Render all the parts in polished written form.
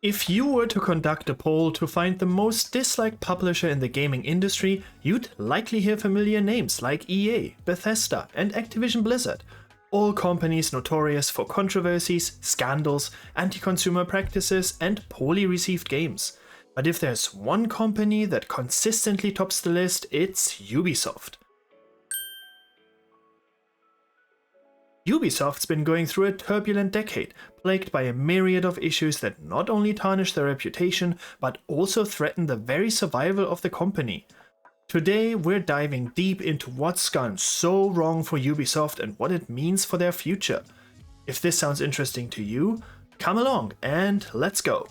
If you were to conduct a poll to find the most disliked publisher in the gaming industry, you'd likely hear familiar names like EA, Bethesda, and Activision Blizzard, all companies notorious for controversies, scandals, anti-consumer practices, and poorly received games. But if there's one company that consistently tops the list, it's Ubisoft. Ubisoft's been going through a turbulent decade, plagued by a myriad of issues that not only tarnish their reputation, but also threaten the very survival of the company. Today we're diving deep into what's gone so wrong for Ubisoft and what it means for their future. If this sounds interesting to you, come along and let's go!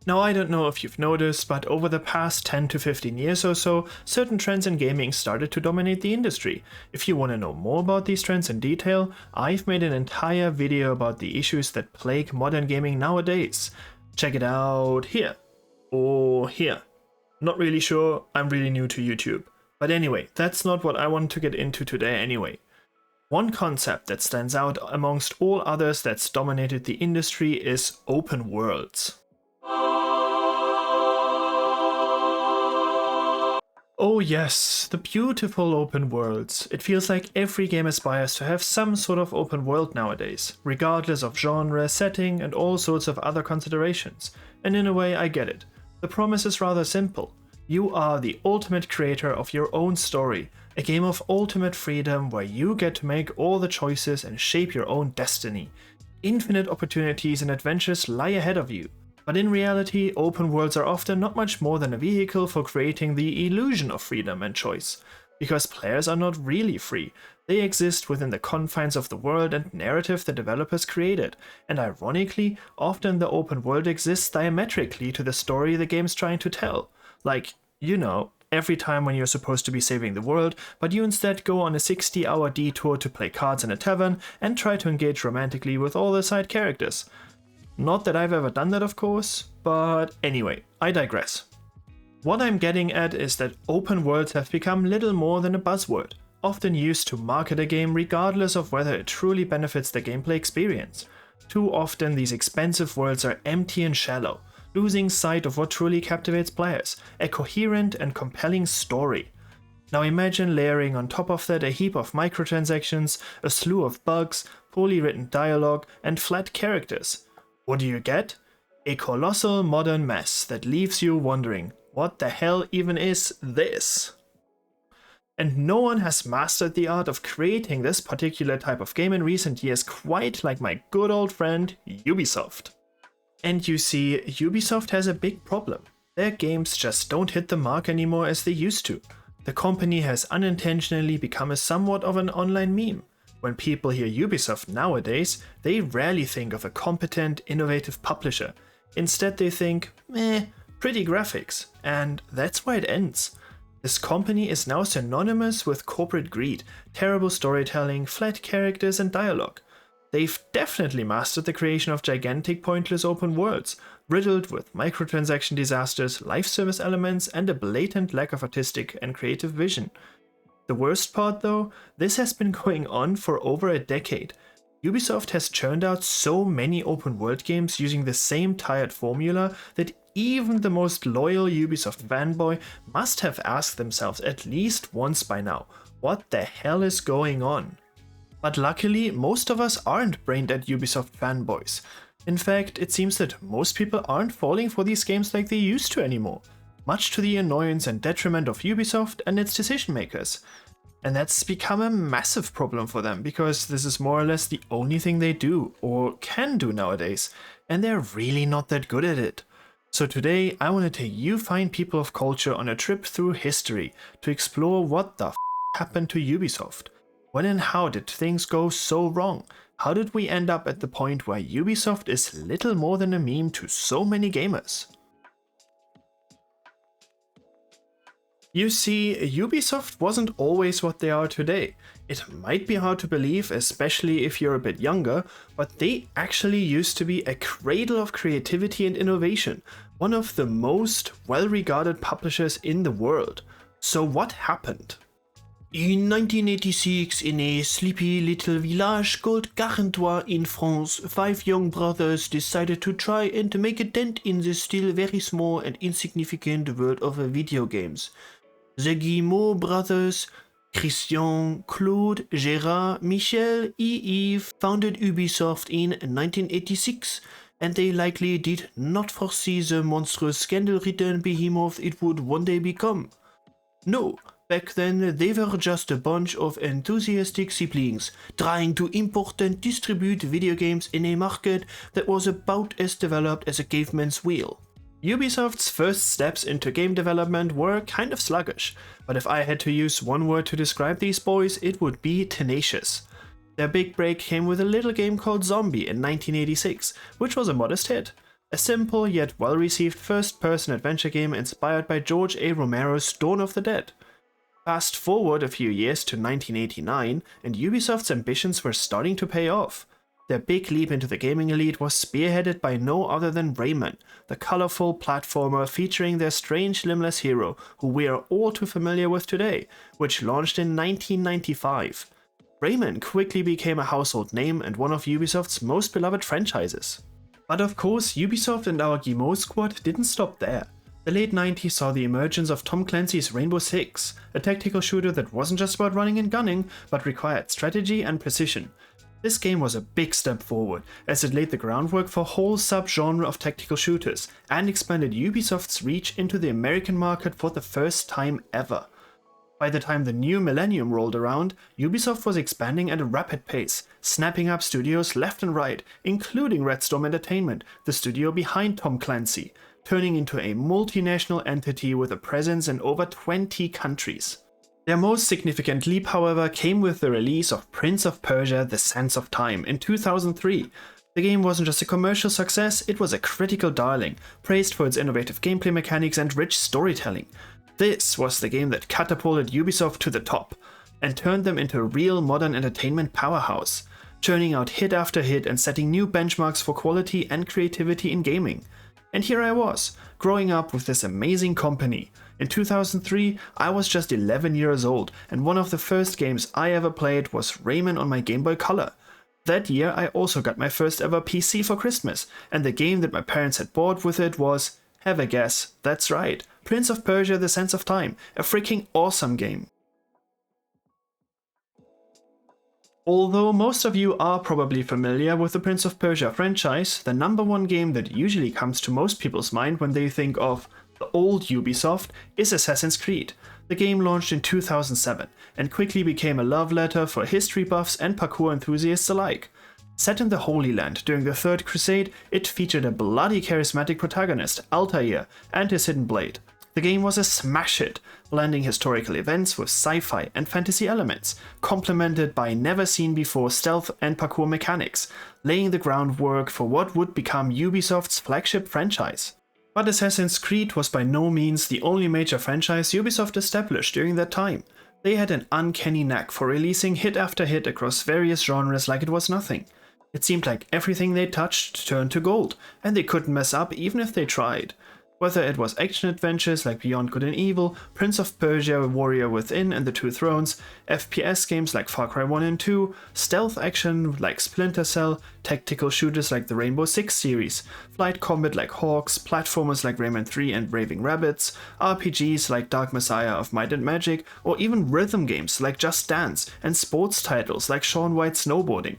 Now, I don't know if you've noticed, but over the past 10 to 15 years or so, certain trends in gaming started to dominate the industry. If you want to know more about these trends in detail, I've made an entire video about the issues that plague modern gaming nowadays. Check it out here, or here. Not really sure, I'm really new to YouTube. But anyway, that's not what I want to get into today anyway. One concept that stands out amongst all others that's dominated the industry is open worlds. Oh yes, the beautiful open worlds. It feels like every game aspires to have some sort of open world nowadays, regardless of genre, setting, and all sorts of other considerations. And in a way, I get it. The promise is rather simple. You are the ultimate creator of your own story, a game of ultimate freedom where you get to make all the choices and shape your own destiny. Infinite opportunities and adventures lie ahead of you. But in reality, open worlds are often not much more than a vehicle for creating the illusion of freedom and choice. Because players are not really free, they exist within the confines of the world and narrative the developers created, and ironically, often the open world exists diametrically to the story the game's trying to tell. Like, you know, every time when you're supposed to be saving the world, but you instead go on a 60-hour detour to play cards in a tavern and try to engage romantically with all the side characters. Not that I've ever done that, of course, but anyway, I digress. What I'm getting at is that open worlds have become little more than a buzzword, often used to market a game regardless of whether it truly benefits the gameplay experience. Too often these expansive worlds are empty and shallow, losing sight of what truly captivates players, a coherent and compelling story. Now imagine layering on top of that a heap of microtransactions, a slew of bugs, poorly written dialogue, and flat characters. What do you get? A colossal modern mess that leaves you wondering, what the hell even is this? And no one has mastered the art of creating this particular type of game in recent years quite like my good old friend Ubisoft. And you see, Ubisoft has a big problem. Their games just don't hit the mark anymore as they used to. The company has unintentionally become a somewhat of an online meme. When people hear Ubisoft nowadays, they rarely think of a competent, innovative publisher. Instead they think, meh, pretty graphics, and that's why it ends. This company is now synonymous with corporate greed, terrible storytelling, flat characters and dialogue. They've definitely mastered the creation of gigantic pointless open worlds, riddled with microtransaction disasters, life service elements, and a blatant lack of artistic and creative vision. The worst part though, this has been going on for over a decade. Ubisoft has churned out so many open world games using the same tired formula that even the most loyal Ubisoft fanboy must have asked themselves at least once by now, what the hell is going on? But luckily, most of us aren't brain-dead Ubisoft fanboys. In fact, it seems that most people aren't falling for these games like they used to anymore, much to the annoyance and detriment of Ubisoft and its decision makers. And that's become a massive problem for them, because this is more or less the only thing they do, or can do nowadays, and they're really not that good at it. So today I want to take you fine people of culture on a trip through history to explore what the happened to Ubisoft. When and how did things go so wrong? How did we end up at the point where Ubisoft is little more than a meme to so many gamers? You see, Ubisoft wasn't always what they are today. It might be hard to believe, especially if you're a bit younger, but they actually used to be a cradle of creativity and innovation, one of the most well-regarded publishers in the world. So what happened? In 1986, in a sleepy little village called Gargantua in France, 5 young brothers decided to try and make a dent in the still very small and insignificant world of video games. The Guillemot brothers, Christian, Claude, Gérard, Michel, and Yves, founded Ubisoft in 1986, and they likely did not foresee the monstrous scandal-ridden behemoth it would one day become. No, back then they were just a bunch of enthusiastic siblings trying to import and distribute video games in a market that was about as developed as a caveman's wheel. Ubisoft's first steps into game development were kind of sluggish, but if I had to use one word to describe these boys, it would be tenacious. Their big break came with a little game called Zombie in 1986, which was a modest hit. A simple yet well-received first-person adventure game inspired by George A. Romero's Dawn of the Dead. Fast forward a few years to 1989, and Ubisoft's ambitions were starting to pay off. Their big leap into the gaming elite was spearheaded by no other than Rayman, the colorful platformer featuring their strange limbless hero, who we are all too familiar with today, which launched in 1995. Rayman quickly became a household name and one of Ubisoft's most beloved franchises. But of course, Ubisoft and our Guillemot squad didn't stop there. The late 90s saw the emergence of Tom Clancy's Rainbow Six, a tactical shooter that wasn't just about running and gunning, but required strategy and precision. This game was a big step forward, as it laid the groundwork for a whole sub-genre of tactical shooters, and expanded Ubisoft's reach into the American market for the first time ever. By the time the new millennium rolled around, Ubisoft was expanding at a rapid pace, snapping up studios left and right, including Red Storm Entertainment, the studio behind Tom Clancy, turning into a multinational entity with a presence in over 20 countries. Their most significant leap, however, came with the release of Prince of Persia: The Sands of Time in 2003. The game wasn't just a commercial success, it was a critical darling, praised for its innovative gameplay mechanics and rich storytelling. This was the game that catapulted Ubisoft to the top, and turned them into a real modern entertainment powerhouse, churning out hit after hit and setting new benchmarks for quality and creativity in gaming. And here I was, growing up with this amazing company. In 2003, I was just 11 years old, and one of the first games I ever played was Rayman on my Game Boy Color. That year I also got my first ever PC for Christmas, and the game that my parents had bought with it was, have a guess, that's right, Prince of Persia: The Sands of Time, a freaking awesome game. Although most of you are probably familiar with the Prince of Persia franchise, the number one game that usually comes to most people's mind when they think of the old Ubisoft is Assassin's Creed. The game launched in 2007 and quickly became a love letter for history buffs and parkour enthusiasts alike. Set in the Holy Land during the Third Crusade, it featured a bloody charismatic protagonist, Altair, and his hidden blade. The game was a smash hit, blending historical events with sci-fi and fantasy elements, complemented by never-seen-before stealth and parkour mechanics, laying the groundwork for what would become Ubisoft's flagship franchise. But Assassin's Creed was by no means the only major franchise Ubisoft established during that time. They had an uncanny knack for releasing hit after hit across various genres like it was nothing. It seemed like everything they touched turned to gold, and they couldn't mess up even if they tried. Whether it was action adventures like Beyond Good and Evil, Prince of Persia: Warrior Within and The Two Thrones, FPS games like Far Cry 1 and 2, stealth action like Splinter Cell, tactical shooters like the Rainbow Six series, flight combat like Hawks, platformers like Rayman 3 and Raving Rabbids, RPGs like Dark Messiah of Might and Magic, or even rhythm games like Just Dance, and sports titles like Shaun White Snowboarding.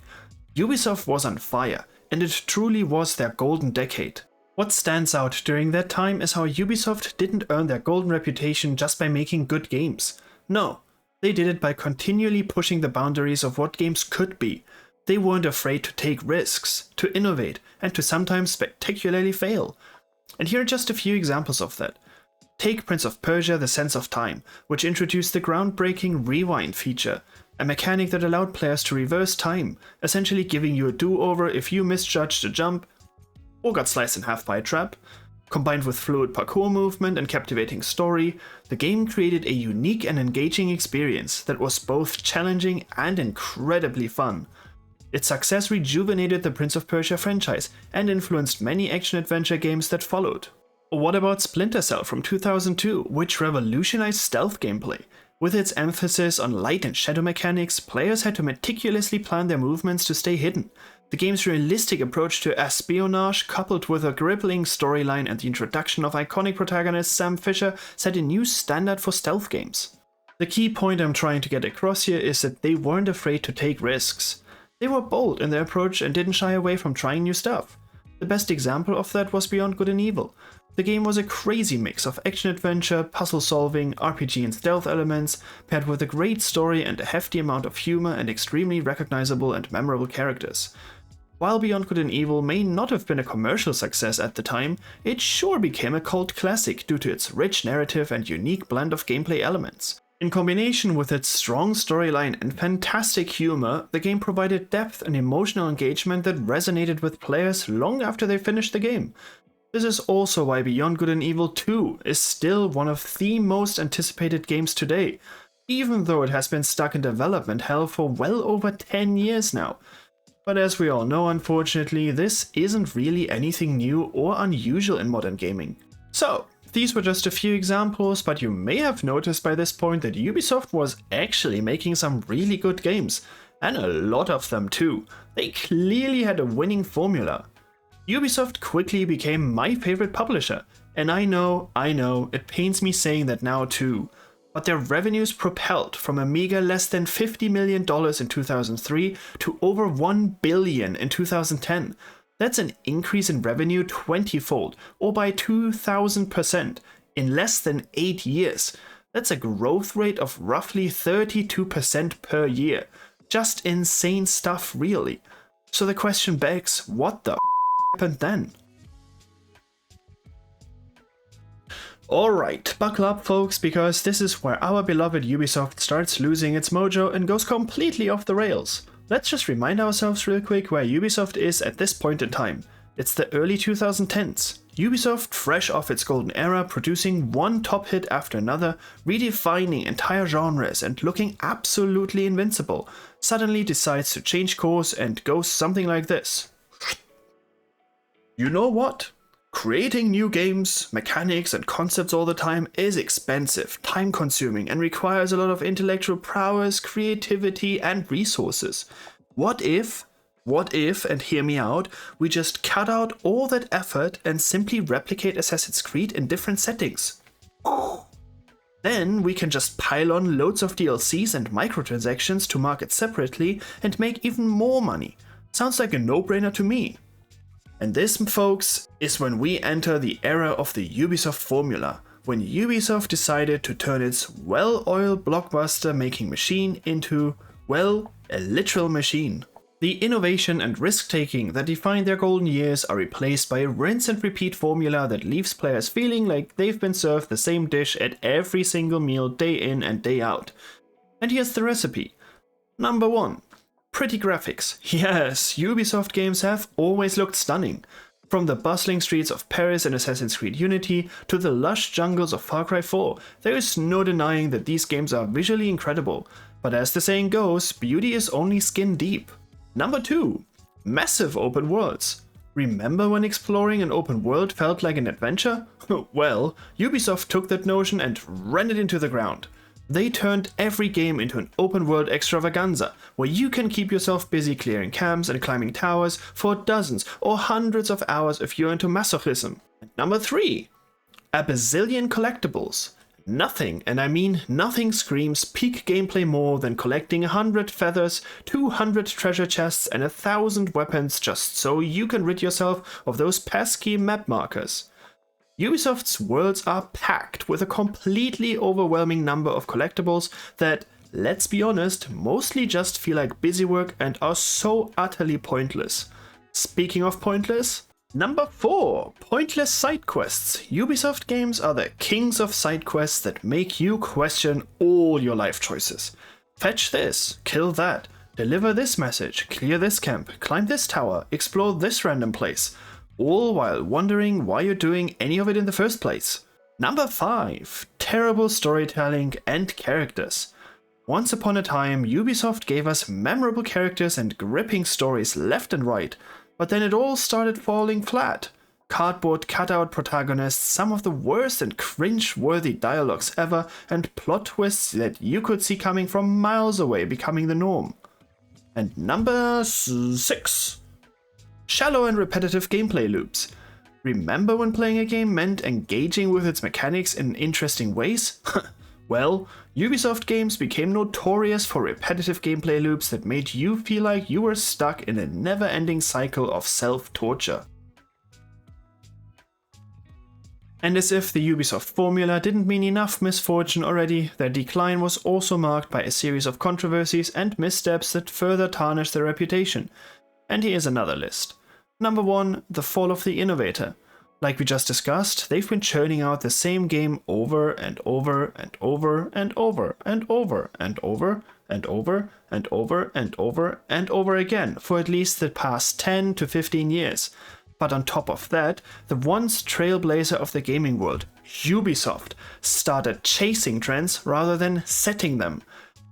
Ubisoft was on fire, and it truly was their golden decade. What stands out during that time is how Ubisoft didn't earn their golden reputation just by making good games. No, they did it by continually pushing the boundaries of what games could be. They weren't afraid to take risks, to innovate, and to sometimes spectacularly fail. And here are just a few examples of that. Take Prince of Persia: The Sands of Time, which introduced the groundbreaking rewind feature, a mechanic that allowed players to reverse time, essentially giving you a do-over if you misjudged a jump or got sliced in half by a trap. Combined with fluid parkour movement and captivating story, the game created a unique and engaging experience that was both challenging and incredibly fun. Its success rejuvenated the Prince of Persia franchise and influenced many action-adventure games that followed. Or what about Splinter Cell from 2002, which revolutionized stealth gameplay? With its emphasis on light and shadow mechanics, players had to meticulously plan their movements to stay hidden. The game's realistic approach to espionage, coupled with a gripping storyline and the introduction of iconic protagonist Sam Fisher, set a new standard for stealth games. The key point I'm trying to get across here is that they weren't afraid to take risks. They were bold in their approach and didn't shy away from trying new stuff. The best example of that was Beyond Good and Evil. The game was a crazy mix of action-adventure, puzzle-solving, RPG and stealth elements, paired with a great story and a hefty amount of humor and extremely recognizable and memorable characters. While Beyond Good and Evil may not have been a commercial success at the time, it sure became a cult classic due to its rich narrative and unique blend of gameplay elements. In combination with its strong storyline and fantastic humor, the game provided depth and emotional engagement that resonated with players long after they finished the game. This is also why Beyond Good and Evil 2 is still one of the most anticipated games today, even though it has been stuck in development hell for well over 10 years now. But as we all know, unfortunately, this isn't really anything new or unusual in modern gaming. So, these were just a few examples, but you may have noticed by this point that Ubisoft was actually making some really good games, and a lot of them too. They clearly had a winning formula. Ubisoft quickly became my favorite publisher, and I know, it pains me saying that now too, but their revenues propelled from a meager less than $50 million in 2003 to over $1 billion in 2010. That's an increase in revenue 20-fold, or by 2,000%, in less than 8 years. That's a growth rate of roughly 32% per year. Just insane stuff, really. So the question begs, what the happened then? Alright, buckle up folks, because this is where our beloved Ubisoft starts losing its mojo and goes completely off the rails. Let's just remind ourselves real quick where Ubisoft is at this point in time. It's the early 2010s. Ubisoft, fresh off its golden era, producing one top hit after another, redefining entire genres and looking absolutely invincible, suddenly decides to change course and go something like this. You know what? Creating new games, mechanics and concepts all the time is expensive, time-consuming and requires a lot of intellectual prowess, creativity and resources. What if, and hear me out, we just cut out all that effort and simply replicate Assassin's Creed in different settings? Then we can just pile on loads of DLCs and microtransactions to market separately and make even more money. Sounds like a no-brainer to me. And this, folks, is when we enter the era of the Ubisoft formula, when Ubisoft decided to turn its well-oiled blockbuster-making machine into, well, a literal machine. The innovation and risk-taking that defined their golden years are replaced by a rinse-and-repeat formula that leaves players feeling like they've been served the same dish at every single meal day in and day out. And here's the recipe. Number 1. Pretty graphics. Yes, Ubisoft games have always looked stunning. From the bustling streets of Paris in Assassin's Creed Unity to the lush jungles of Far Cry 4, there is no denying that these games are visually incredible. But as the saying goes, beauty is only skin deep. Number 2. Massive open worlds. Remember when exploring an open world felt like an adventure? Well, Ubisoft took that notion and ran it into the ground. They turned every game into an open world extravaganza, where you can keep yourself busy clearing camps and climbing towers for dozens or hundreds of hours if you're into masochism. Number 3. A bazillion collectibles. Nothing, and I mean nothing, screams peak gameplay more than collecting 100 feathers, 200 treasure chests and 1,000 weapons just so you can rid yourself of those pesky map markers. Ubisoft's worlds are packed with a completely overwhelming number of collectibles that, let's be honest, mostly just feel like busy work and are so utterly pointless. Speaking of pointless, number 4, pointless side quests. Ubisoft games are the kings of side quests that make you question all your life choices. Fetch this, kill that, deliver this message, clear this camp, climb this tower, explore this random place. All while wondering why you're doing any of it in the first place. Number 5. Terrible storytelling and characters. Once upon a time, Ubisoft gave us memorable characters and gripping stories left and right, but then it all started falling flat. cardboard cutout protagonists, some of the worst and cringe-worthy dialogues ever, and plot twists that you could see coming from miles away becoming the norm. And number 6. Shallow and repetitive gameplay loops. Remember when playing a game meant engaging with its mechanics in interesting ways? Well, Ubisoft games became notorious for repetitive gameplay loops that made you feel like you were stuck in a never-ending cycle of self-torture. And as if the Ubisoft formula didn't mean enough misfortune already, their decline was also marked by a series of controversies and missteps that further tarnished their reputation. And here's another list. Number 1, the fall of the innovator. Like we just discussed, they've been churning out the same game over and over and over and over and over and over and over and over and over and over again for at least the past 10 to 15 years. But on top of that, the once trailblazer of the gaming world, Ubisoft, started chasing trends rather than setting them.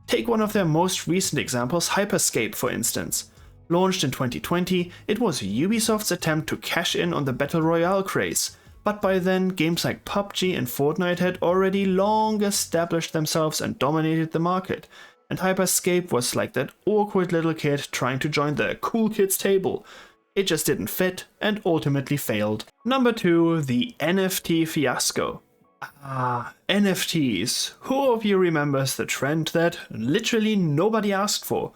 Take one of their most recent examples, Hyperscape for instance. Launched in 2020, it was Ubisoft's attempt to cash in on the Battle Royale craze, but by then games like PUBG and Fortnite had already long established themselves and dominated the market, and Hyperscape was like that awkward little kid trying to join the cool kids table. It just didn't fit and ultimately failed. Number 2, the NFT fiasco. NFTs. Who of you remembers the trend that literally nobody asked for?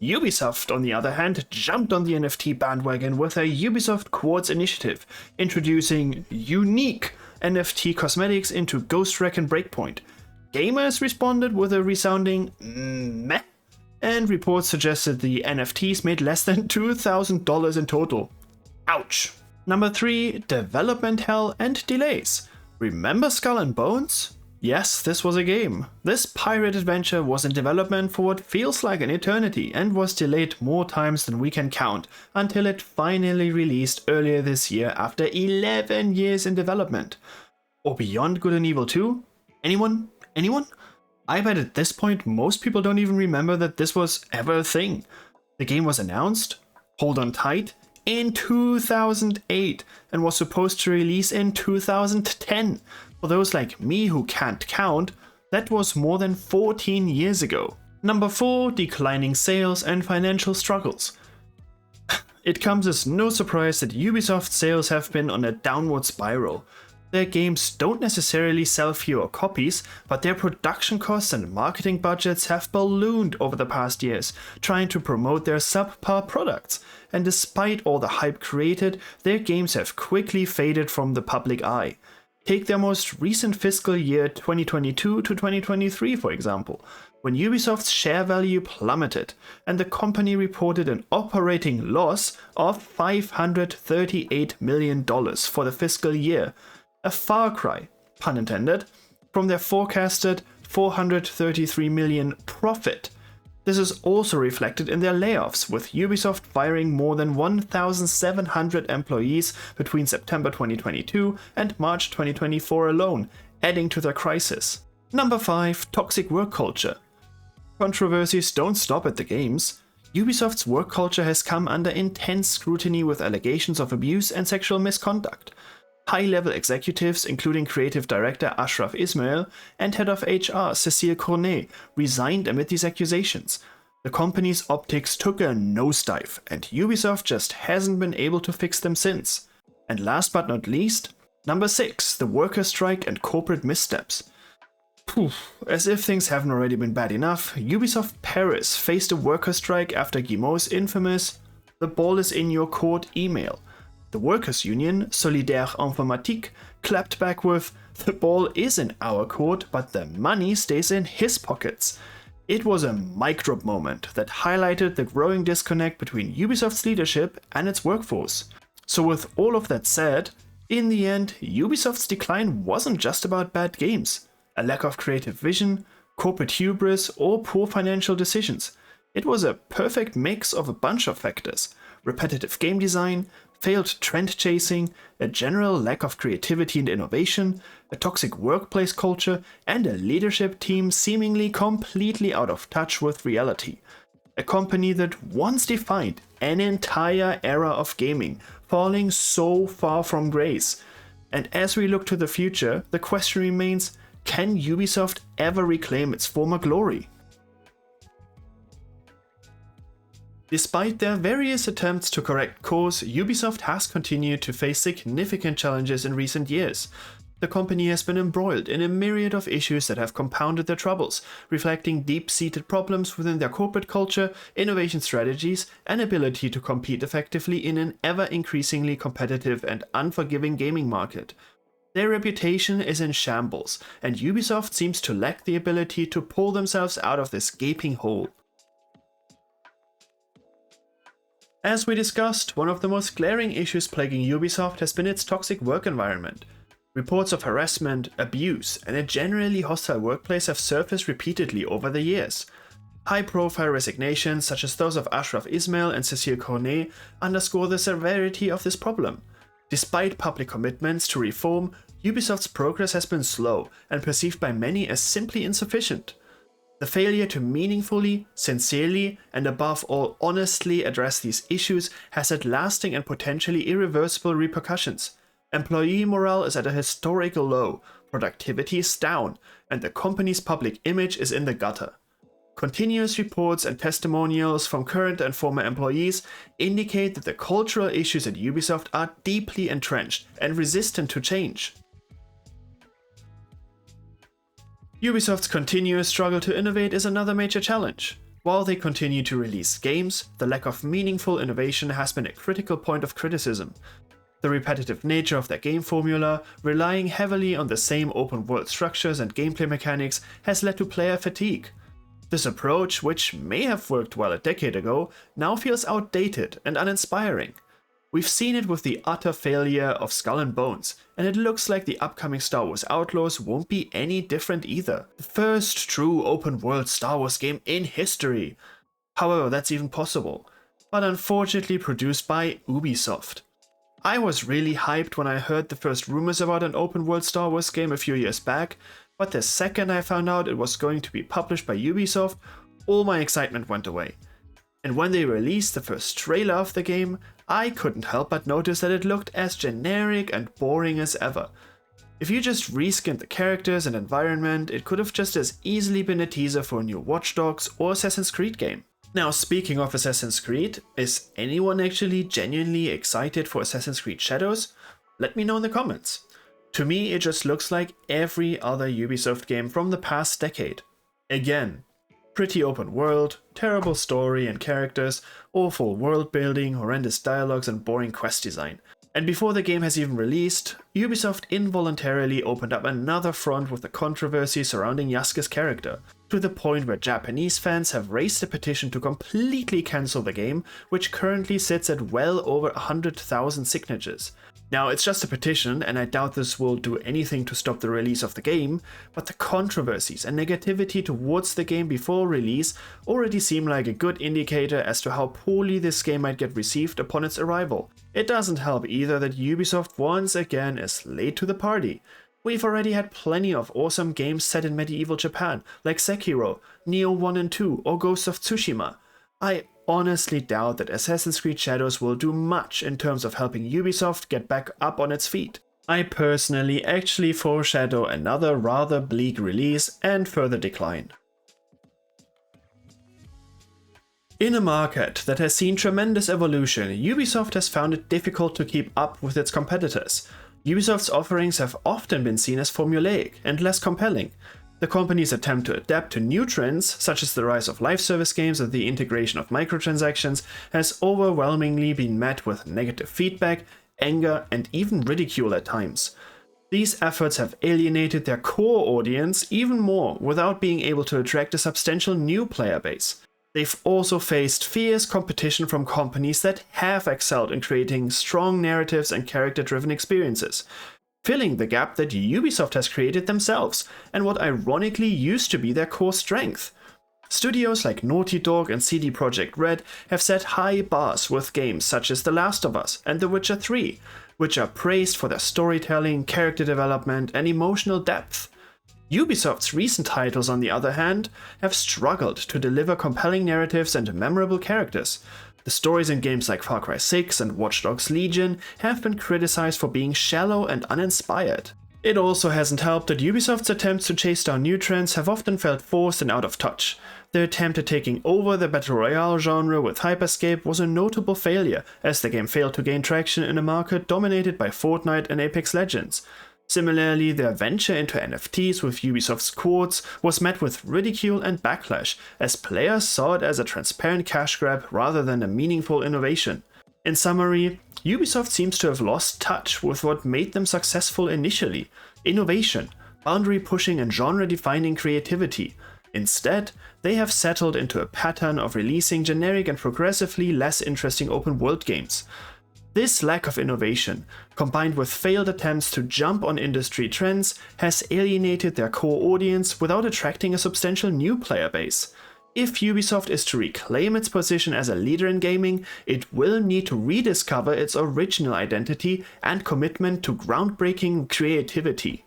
Ubisoft, on the other hand, jumped on the NFT bandwagon with a Ubisoft Quartz initiative, introducing unique NFT cosmetics into Ghost Recon Breakpoint. Gamers responded with a resounding meh, and reports suggested the NFTs made less than $2,000 in total. Ouch. Number 3, development hell and delays. Remember Skull and Bones? Yes, this was a game. This pirate adventure was in development for what feels like an eternity and was delayed more times than we can count until it finally released earlier this year after 11 years in development. Or Beyond Good and Evil 2? Anyone? I bet at this point most people don't even remember that this was ever a thing. The game was announced, hold on tight, in 2008 and was supposed to release in 2010. For those like me who can't count, that was more than 14 years ago. Number 4, declining sales and financial struggles. It comes as no surprise that Ubisoft sales have been on a downward spiral. Their games don't necessarily sell fewer copies, but their production costs and marketing budgets have ballooned over the past years, trying to promote their subpar products. And despite all the hype created, their games have quickly faded from the public eye. Take their most recent fiscal year 2022 to 2023 for example, when Ubisoft's share value plummeted and the company reported an operating loss of $538 million for the fiscal year. A far cry, pun intended, from their forecasted $433 million profit. This is also reflected in their layoffs, with Ubisoft firing more than 1,700 employees between September 2022 and March 2024 alone, adding to their crisis. Number 5, toxic work culture. Controversies don't stop at the games. Ubisoft's work culture has come under intense scrutiny with allegations of abuse and sexual misconduct. High-level executives, including creative director Ashraf Ismail and head of HR Cécile Cornet, resigned amid these accusations. The company's optics took a nosedive, and Ubisoft just hasn't been able to fix them since. And last but not least, number 6, the worker strike and corporate missteps. As if things haven't already been bad enough, Ubisoft Paris faced a worker strike after Guillemot's infamous "the ball is in your court" email. The workers' union, Solidaire Informatique, clapped back with "the ball is in our court, but the money stays in his pockets." It was a mic drop moment that highlighted the growing disconnect between Ubisoft's leadership and its workforce. So with all of that said, in the end, Ubisoft's decline wasn't just about bad games, a lack of creative vision, corporate hubris, or poor financial decisions. It was a perfect mix of a bunch of factors: repetitive game design, failed trend chasing, a general lack of creativity and innovation, a toxic workplace culture, and a leadership team seemingly completely out of touch with reality. A company that once defined an entire era of gaming falling so far from grace. And as we look to the future, the question remains, can Ubisoft ever reclaim its former glory? Despite their various attempts to correct course, Ubisoft has continued to face significant challenges in recent years. The company has been embroiled in a myriad of issues that have compounded their troubles, reflecting deep-seated problems within their corporate culture, innovation strategies, and ability to compete effectively in an ever-increasingly competitive and unforgiving gaming market. Their reputation is in shambles, and Ubisoft seems to lack the ability to pull themselves out of this gaping hole. As we discussed, one of the most glaring issues plaguing Ubisoft has been its toxic work environment. Reports of harassment, abuse, and a generally hostile workplace have surfaced repeatedly over the years. High-profile resignations, such as those of Ashraf Ismail and Cécile Cornet, underscore the severity of this problem. Despite public commitments to reform, Ubisoft's progress has been slow and perceived by many as simply insufficient. The failure to meaningfully, sincerely, and above all honestly address these issues has had lasting and potentially irreversible repercussions. Employee morale is at a historical low, productivity is down, and the company's public image is in the gutter. Continuous reports and testimonials from current and former employees indicate that the cultural issues at Ubisoft are deeply entrenched and resistant to change. Ubisoft's continuous struggle to innovate is another major challenge. While they continue to release games, the lack of meaningful innovation has been a critical point of criticism. The repetitive nature of their game formula, relying heavily on the same open-world structures and gameplay mechanics, has led to player fatigue. This approach, which may have worked well a decade ago, now feels outdated and uninspiring. We've seen it with the utter failure of Skull and Bones, and it looks like the upcoming Star Wars Outlaws won't be any different either. The first true open-world Star Wars game in history. However, that's even possible, but unfortunately produced by Ubisoft. I was really hyped when I heard the first rumors about an open-world Star Wars game a few years back, but the second I found out it was going to be published by Ubisoft, all my excitement went away. And when they released the first trailer of the game, I couldn't help but notice that it looked as generic and boring as ever. If you just reskinned the characters and environment, it could have just as easily been a teaser for a new Watch Dogs or Assassin's Creed game. Now, speaking of Assassin's Creed, is anyone actually genuinely excited for Assassin's Creed Shadows? Let me know in the comments. To me, it just looks like every other Ubisoft game from the past decade. Again, pretty open world, terrible story and characters, awful world building, horrendous dialogues and boring quest design. And before the game has even released, Ubisoft involuntarily opened up another front with the controversy surrounding Yasuke's character, to the point where Japanese fans have raised a petition to completely cancel the game, which currently sits at well over 100,000 signatures. Now, it's just a petition, and I doubt this will do anything to stop the release of the game, but the controversies and negativity towards the game before release already seem like a good indicator as to how poorly this game might get received upon its arrival. It doesn't help either that Ubisoft once again is late to the party. We've already had plenty of awesome games set in medieval Japan, like Sekiro, Nioh 1 and 2, or Ghost of Tsushima. I honestly doubt that Assassin's Creed Shadows will do much in terms of helping Ubisoft get back up on its feet. I personally actually foreshadow another rather bleak release and further decline. In a market that has seen tremendous evolution, Ubisoft has found it difficult to keep up with its competitors. Ubisoft's offerings have often been seen as formulaic and less compelling. The company's attempt to adapt to new trends, such as the rise of live service games and the integration of microtransactions, has overwhelmingly been met with negative feedback, anger, and even ridicule at times. These efforts have alienated their core audience even more without being able to attract a substantial new player base. They've also faced fierce competition from companies that have excelled in creating strong narratives and character-driven experiences, filling the gap that Ubisoft has created themselves, and what ironically used to be their core strength. Studios like Naughty Dog and CD Projekt Red have set high bars with games such as The Last of Us and The Witcher 3, which are praised for their storytelling, character development, and emotional depth. Ubisoft's recent titles, on the other hand, have struggled to deliver compelling narratives and memorable characters. The stories in games like Far Cry 6 and Watch Dogs Legion have been criticized for being shallow and uninspired. It also hasn't helped that Ubisoft's attempts to chase down new trends have often felt forced and out of touch. Their attempt at taking over the Battle Royale genre with Hyperscape was a notable failure, as the game failed to gain traction in a market dominated by Fortnite and Apex Legends. Similarly, their venture into NFTs with Ubisoft's Quartz was met with ridicule and backlash, as players saw it as a transparent cash grab rather than a meaningful innovation. In summary, Ubisoft seems to have lost touch with what made them successful initially: innovation, boundary pushing and genre-defining creativity. Instead, they have settled into a pattern of releasing generic and progressively less interesting open-world games. This lack of innovation, combined with failed attempts to jump on industry trends, has alienated their core audience without attracting a substantial new player base. If Ubisoft is to reclaim its position as a leader in gaming, it will need to rediscover its original identity and commitment to groundbreaking creativity.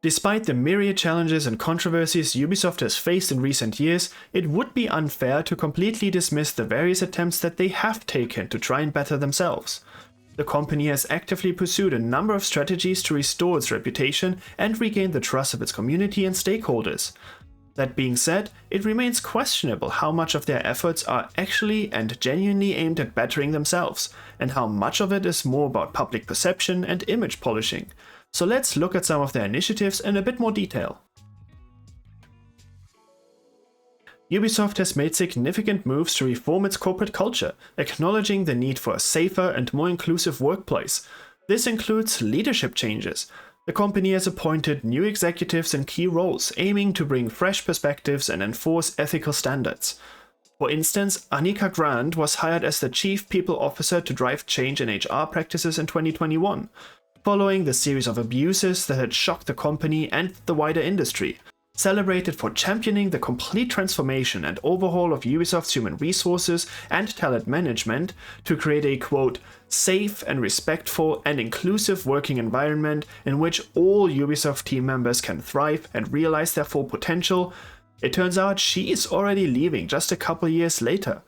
Despite the myriad challenges and controversies Ubisoft has faced in recent years, it would be unfair to completely dismiss the various attempts that they have taken to try and better themselves. The company has actively pursued a number of strategies to restore its reputation and regain the trust of its community and stakeholders. That being said, it remains questionable how much of their efforts are actually and genuinely aimed at bettering themselves, and how much of it is more about public perception and image polishing. So let's look at some of their initiatives in a bit more detail. Ubisoft has made significant moves to reform its corporate culture, acknowledging the need for a safer and more inclusive workplace. This includes leadership changes. The company has appointed new executives in key roles, aiming to bring fresh perspectives and enforce ethical standards. For instance, Annika Grant was hired as the Chief People Officer to drive change in HR practices in 2021. Following the series of abuses that had shocked the company and the wider industry. Celebrated for championing the complete transformation and overhaul of Ubisoft's human resources and talent management to create a, quote, safe and respectful and inclusive working environment in which all Ubisoft team members can thrive and realize their full potential, it turns out she is already leaving just a couple years later.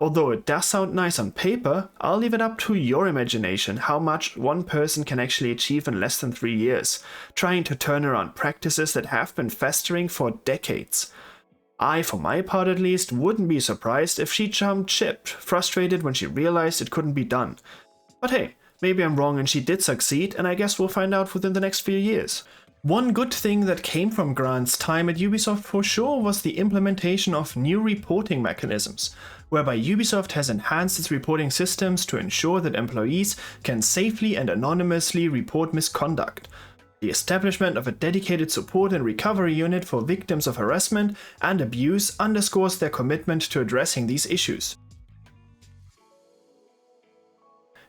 Although it does sound nice on paper, I'll leave it up to your imagination how much one person can actually achieve in less than 3 years, trying to turn around practices that have been festering for decades. I, for my part at least, wouldn't be surprised if she jumped ship, frustrated when she realized it couldn't be done. But hey, maybe I'm wrong and she did succeed, and I guess we'll find out within the next few years. One good thing that came from Grant's time at Ubisoft for sure was the implementation of new reporting mechanisms, whereby Ubisoft has enhanced its reporting systems to ensure that employees can safely and anonymously report misconduct. The establishment of a dedicated support and recovery unit for victims of harassment and abuse underscores their commitment to addressing these issues.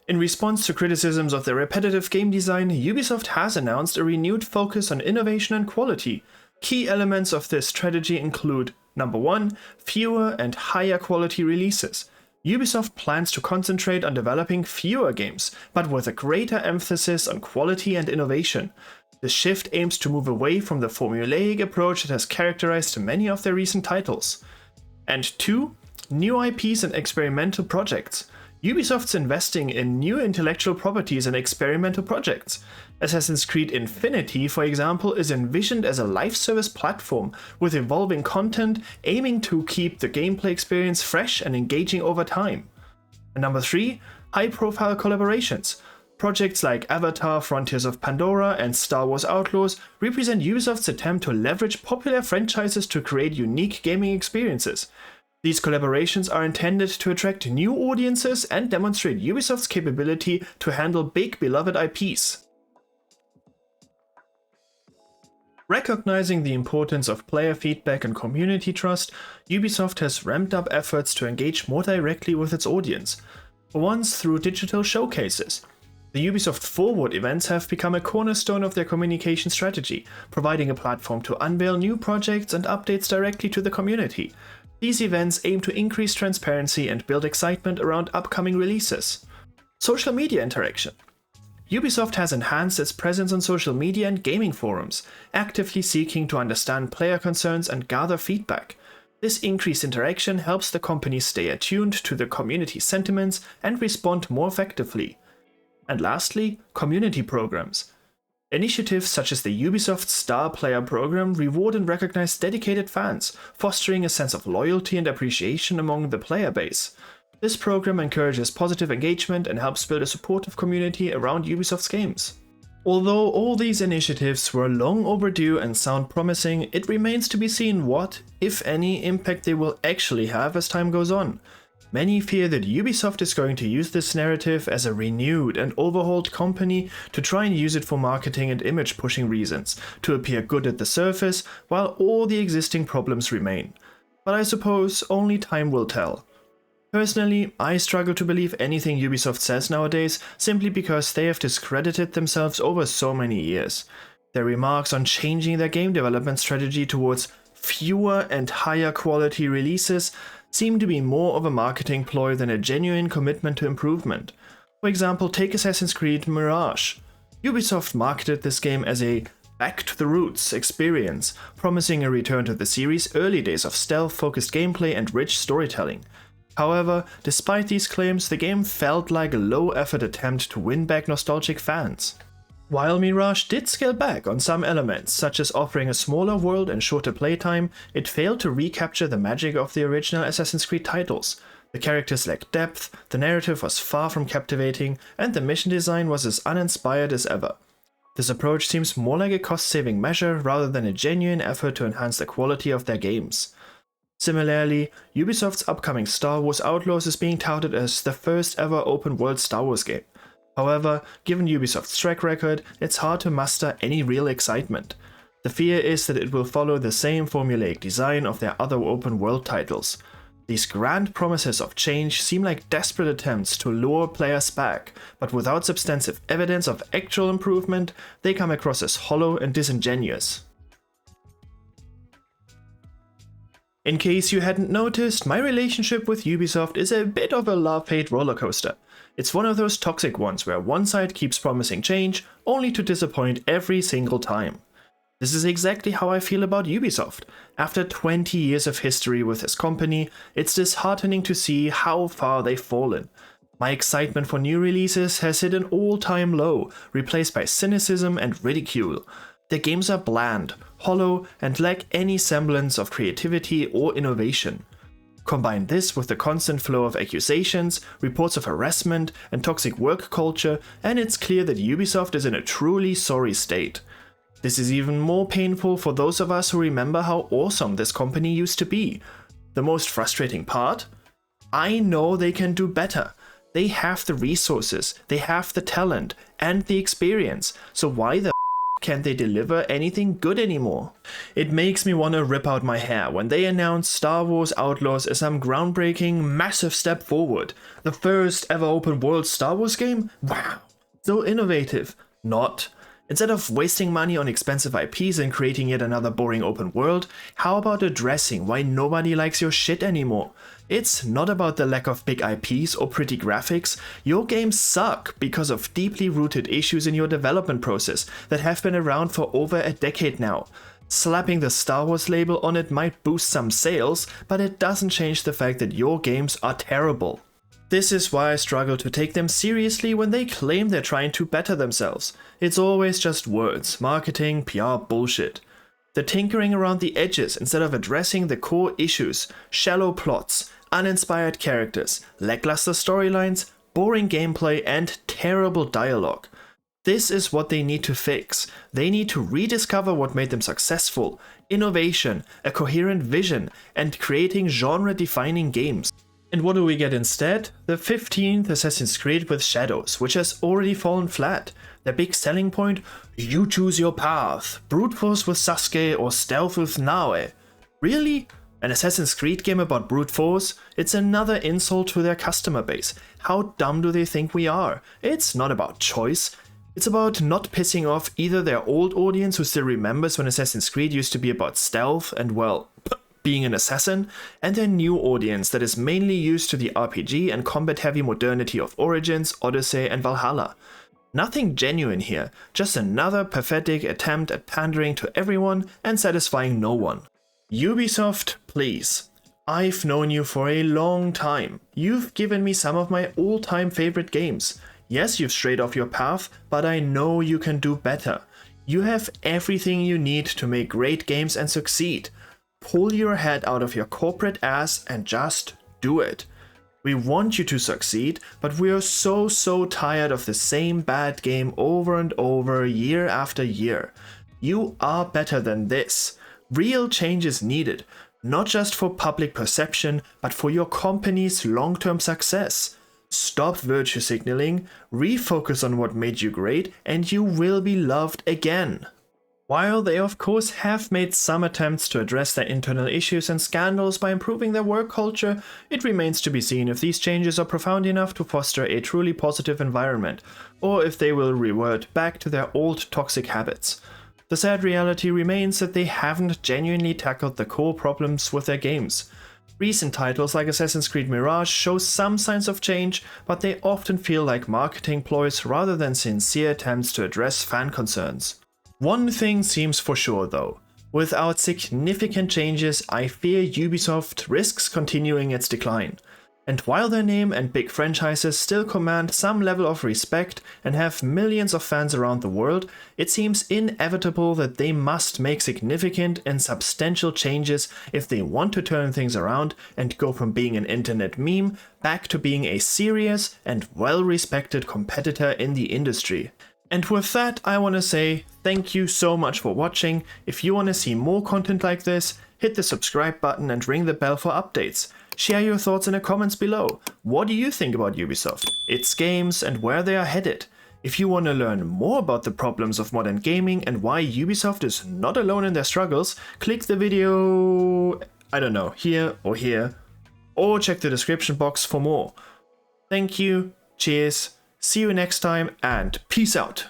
In response to criticisms of their repetitive game design, Ubisoft has announced a renewed focus on innovation and quality. Key elements of this strategy include: number 1, fewer and higher quality releases. Ubisoft plans to concentrate on developing fewer games, but with a greater emphasis on quality and innovation. This shift aims to move away from the formulaic approach that has characterized many of their recent titles. And 2, new IPs and experimental projects. Ubisoft's investing in new intellectual properties and experimental projects. Assassin's Creed Infinity, for example, is envisioned as a live service platform with evolving content aiming to keep the gameplay experience fresh and engaging over time. And number 3, high-profile collaborations. Projects like Avatar, Frontiers of Pandora, and Star Wars Outlaws represent Ubisoft's attempt to leverage popular franchises to create unique gaming experiences. These collaborations are intended to attract new audiences and demonstrate Ubisoft's capability to handle big beloved IPs. Recognizing the importance of player feedback and community trust, Ubisoft has ramped up efforts to engage more directly with its audience, for once through digital showcases. The Ubisoft Forward events have become a cornerstone of their communication strategy, providing a platform to unveil new projects and updates directly to the community. These events aim to increase transparency and build excitement around upcoming releases. Social media interaction. Ubisoft has enhanced its presence on social media and gaming forums, actively seeking to understand player concerns and gather feedback. This increased interaction helps the company stay attuned to the community sentiments and respond more effectively. And lastly, community programs. Initiatives such as the Ubisoft Star Player program reward and recognize dedicated fans, fostering a sense of loyalty and appreciation among the player base. This program encourages positive engagement and helps build a supportive community around Ubisoft's games. Although all these initiatives were long overdue and sound promising, it remains to be seen what, if any, impact they will actually have as time goes on. Many fear that Ubisoft is going to use this narrative as a renewed and overhauled company to try and use it for marketing and image pushing reasons, to appear good at the surface, while all the existing problems remain. But I suppose only time will tell. Personally, I struggle to believe anything Ubisoft says nowadays, simply because they have discredited themselves over so many years. Their remarks on changing their game development strategy towards fewer and higher quality releases seem to be more of a marketing ploy than a genuine commitment to improvement. For example, take Assassin's Creed Mirage. Ubisoft marketed this game as a back to the roots experience, promising a return to the series' early days of stealth-focused gameplay and rich storytelling. However, despite these claims, the game felt like a low-effort attempt to win back nostalgic fans. While Mirage did scale back on some elements, such as offering a smaller world and shorter playtime, it failed to recapture the magic of the original Assassin's Creed titles. The characters lacked depth, the narrative was far from captivating, and the mission design was as uninspired as ever. This approach seems more like a cost-saving measure rather than a genuine effort to enhance the quality of their games. Similarly, Ubisoft's upcoming Star Wars Outlaws is being touted as the first ever open-world Star Wars game. However, given Ubisoft's track record, it's hard to muster any real excitement. The fear is that it will follow the same formulaic design of their other open-world titles. These grand promises of change seem like desperate attempts to lure players back, but without substantive evidence of actual improvement, they come across as hollow and disingenuous. In case you hadn't noticed, my relationship with Ubisoft is a bit of a love-hate rollercoaster. It's one of those toxic ones where one side keeps promising change, only to disappoint every single time. This is exactly how I feel about Ubisoft. After 20 years of history with this company, it's disheartening to see how far they've fallen. My excitement for new releases has hit an all-time low, replaced by cynicism and ridicule. Their games are bland, hollow, and lack any semblance of creativity or innovation. Combine this with the constant flow of accusations, reports of harassment, and toxic work culture, and it's clear that Ubisoft is in a truly sorry state. This is even more painful for those of us who remember how awesome this company used to be. The most frustrating part? I know they can do better. They have the resources, they have the talent, and the experience, so why the can't they deliver anything good anymore? It makes me want to rip out my hair when they announce Star Wars Outlaws as some groundbreaking, massive step forward. The first ever open world Star Wars game? Wow! So innovative. Not. Instead of wasting money on expensive IPs and creating yet another boring open world, how about addressing why nobody likes your shit anymore? It's not about the lack of big IPs or pretty graphics. Your games suck because of deeply rooted issues in your development process that have been around for over a decade now. Slapping the Star Wars label on it might boost some sales, but it doesn't change the fact that your games are terrible. This is why I struggle to take them seriously when they claim they're trying to better themselves. It's always just words, marketing, PR bullshit. They're tinkering around the edges instead of addressing the core issues, shallow plots, uninspired characters, lackluster storylines, boring gameplay, and terrible dialogue. This is what they need to fix. They need to rediscover what made them successful: innovation, a coherent vision, and creating genre-defining games. And what do we get instead? The 15th Assassin's Creed with Shadows, which has already fallen flat. Their big selling point? You choose your path. Brute force with Sasuke or stealth with Naoe. Really? An Assassin's Creed game about brute force? It's another insult to their customer base. How dumb do they think we are? It's not about choice. It's about not pissing off either their old audience who still remembers when Assassin's Creed used to be about stealth and, well, being an assassin, and their new audience that is mainly used to the RPG and combat-heavy modernity of Origins, Odyssey, and Valhalla. Nothing genuine here, just another pathetic attempt at pandering to everyone and satisfying no one. Ubisoft, please. I've known you for a long time. You've given me some of my all-time favorite games. Yes, you've strayed off your path, but I know you can do better. You have everything you need to make great games and succeed. Pull your head out of your corporate ass and just do it. We want you to succeed, but we are so tired of the same bad game over and over, year after year. You are better than this. Real change is needed, not just for public perception, but for your company's long-term success. Stop virtue signaling, refocus on what made you great, and you will be loved again. While they of course have made some attempts to address their internal issues and scandals by improving their work culture, it remains to be seen if these changes are profound enough to foster a truly positive environment, or if they will revert back to their old toxic habits. The sad reality remains that they haven't genuinely tackled the core problems with their games. Recent titles like Assassin's Creed Mirage show some signs of change, but they often feel like marketing ploys rather than sincere attempts to address fan concerns. One thing seems for sure though. Without significant changes, I fear Ubisoft risks continuing its decline. And while their name and big franchises still command some level of respect and have millions of fans around the world, it seems inevitable that they must make significant and substantial changes if they want to turn things around and go from being an internet meme back to being a serious and well-respected competitor in the industry. And with that, I want to say thank you so much for watching. If you want to see more content like this, hit the subscribe button and ring the bell for updates. Share your thoughts in the comments below. What do you think about Ubisoft, its games, and where they are headed? If you want to learn more about the problems of modern gaming and why Ubisoft is not alone in their struggles, click the video, I don't know, here, or check the description box for more. Thank you, cheers, see you next time, and peace out.